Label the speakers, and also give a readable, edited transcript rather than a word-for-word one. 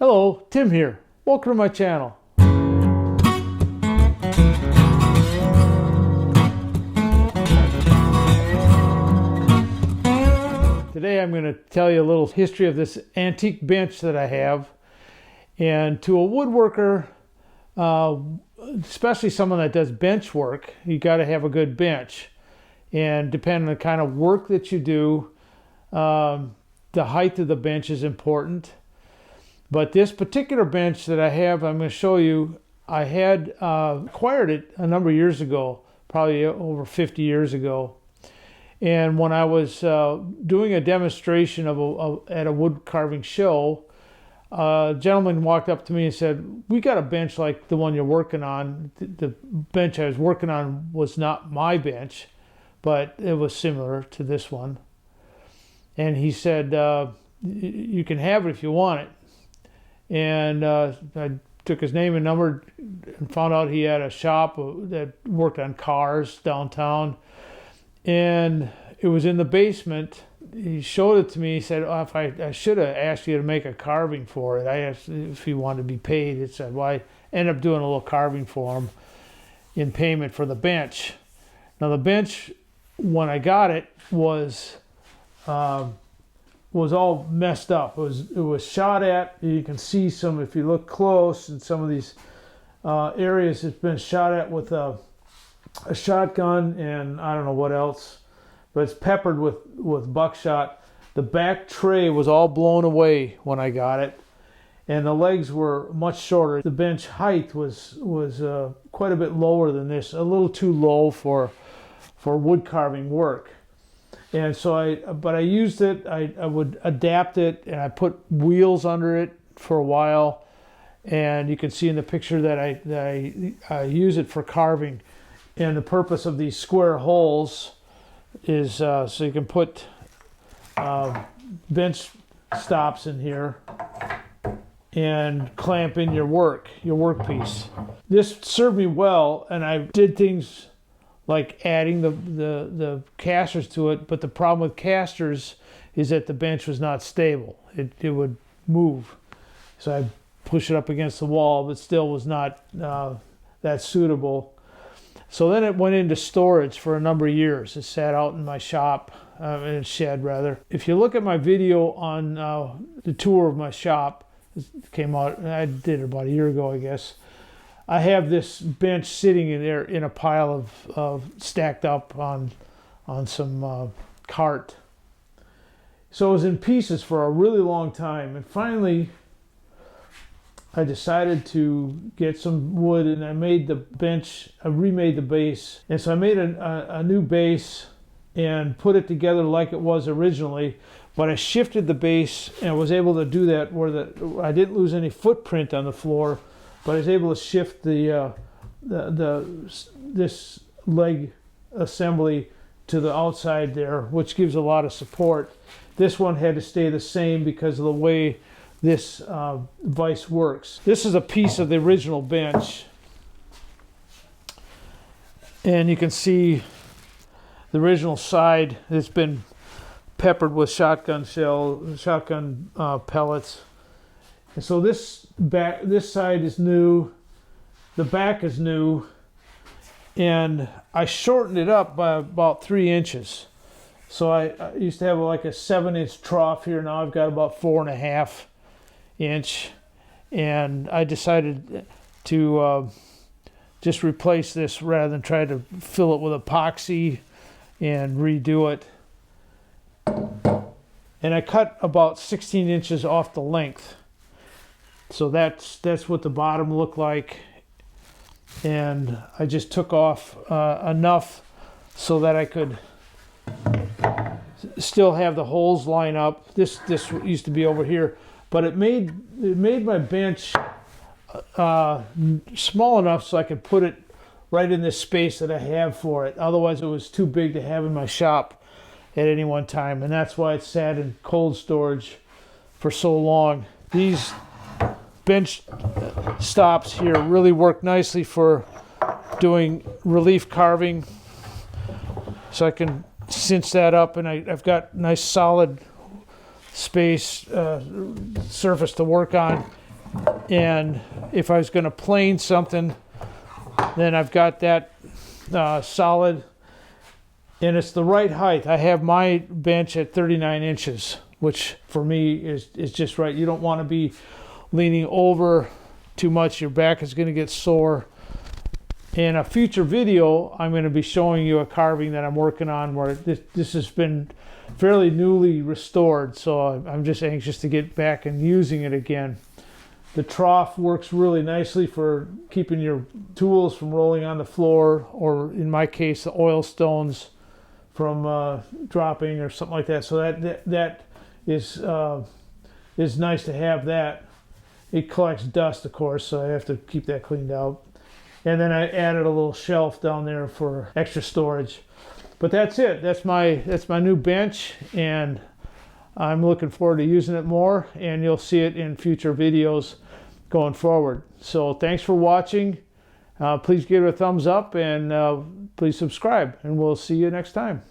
Speaker 1: Hello, Tim here. Welcome to my channel. Today I'm going to tell you a little history of this antique bench that I have. And to a woodworker, especially someone that does bench work, you got to have a good bench. And depending on the kind of work that you do, the height of the bench is important. But this particular bench that I have, I'm going to show you, I had acquired it a number of years ago, probably over 50 years ago. And when I was doing a demonstration at a wood carving show, a gentleman walked up to me and said, "We got a bench like the one you're working on." The bench I was working on was not my bench, but it was similar to this one. And he said, "You can have it if you want it." And I took his name and number and found out he had a shop that worked on cars downtown. And it was in the basement. He showed it to me. He said, I should have asked you to make a carving for it. I asked if he wanted to be paid. It said, well, I ended up doing a little carving for him in payment for the bench. Now the bench, when I got it, was all messed up. It was shot at. You can see some, if you look close, in some of these areas, it's been shot at with a shotgun and I don't know what else, but it's peppered with buckshot. The back tray was all blown away when I got it, and the legs were much shorter. The bench height was quite a bit lower than this, a little too low for wood carving work. And so I used it. I would adapt it, and I put wheels under it for a while. And you can see in the picture that I use it for carving. And the purpose of these square holes is so you can put bench stops in here and clamp in your workpiece. This served me well, and I did things like adding the casters to it, but the problem with casters is that the bench was not stable. It would move. So I push it up against the wall, but still was not that suitable. So then it went into storage for a number of years. It sat out in my shop, in a shed rather. If you look at my video on the tour of my shop, it came out, I did it about a year ago, I guess. I have this bench sitting in there in a pile of stacked up on some cart. So it was in pieces for a really long time, and finally I decided to get some wood, and I made the bench. I remade the base, and so I made a new base and put it together like it was originally. But I shifted the base, and I was able to do that where I didn't lose any footprint on the floor. But I was able to shift this leg assembly to the outside there, which gives a lot of support. This one had to stay the same because of the way this vise works. This is a piece of the original bench, and you can see the original side. It's been peppered with shotgun pellets. And so this side is new, the back is new, and I shortened it up by about 3 inches. So I used to have like a 7-inch trough here. Now I've got about 4.5 inch, and I decided to just replace this rather than try to fill it with epoxy and redo it. And I cut about 16 inches off the length. So that's what the bottom looked like, and I just took off enough so that I could still have the holes line up. This used to be over here, but it made my bench small enough so I could put it right in this space that I have for it. Otherwise, it was too big to have in my shop at any one time, and that's why it sat in cold storage for so long. These bench stops here really work nicely for doing relief carving, so I can cinch that up, and I've got nice solid space surface to work on. And if I was going to plane something, then I've got that solid, and it's the right height. I have my bench at 39 inches, which for me is just right. You don't want to be leaning over too much. Your back is going to get sore. In a future video, I'm going to be showing you a carving that I'm working on where this has been fairly newly restored, so I'm just anxious to get back and using it again. The trough works really nicely for keeping your tools from rolling on the floor, or in my case, the oil stones from dropping or something like that. So that is nice to have that. It collects dust, of course, so I have to keep that cleaned out. And then I added a little shelf down there for extra storage. But that's it. That's my new bench, and I'm looking forward to using it more, and you'll see it in future videos going forward. So thanks for watching. Please give it a thumbs up, and please subscribe, and we'll see you next time.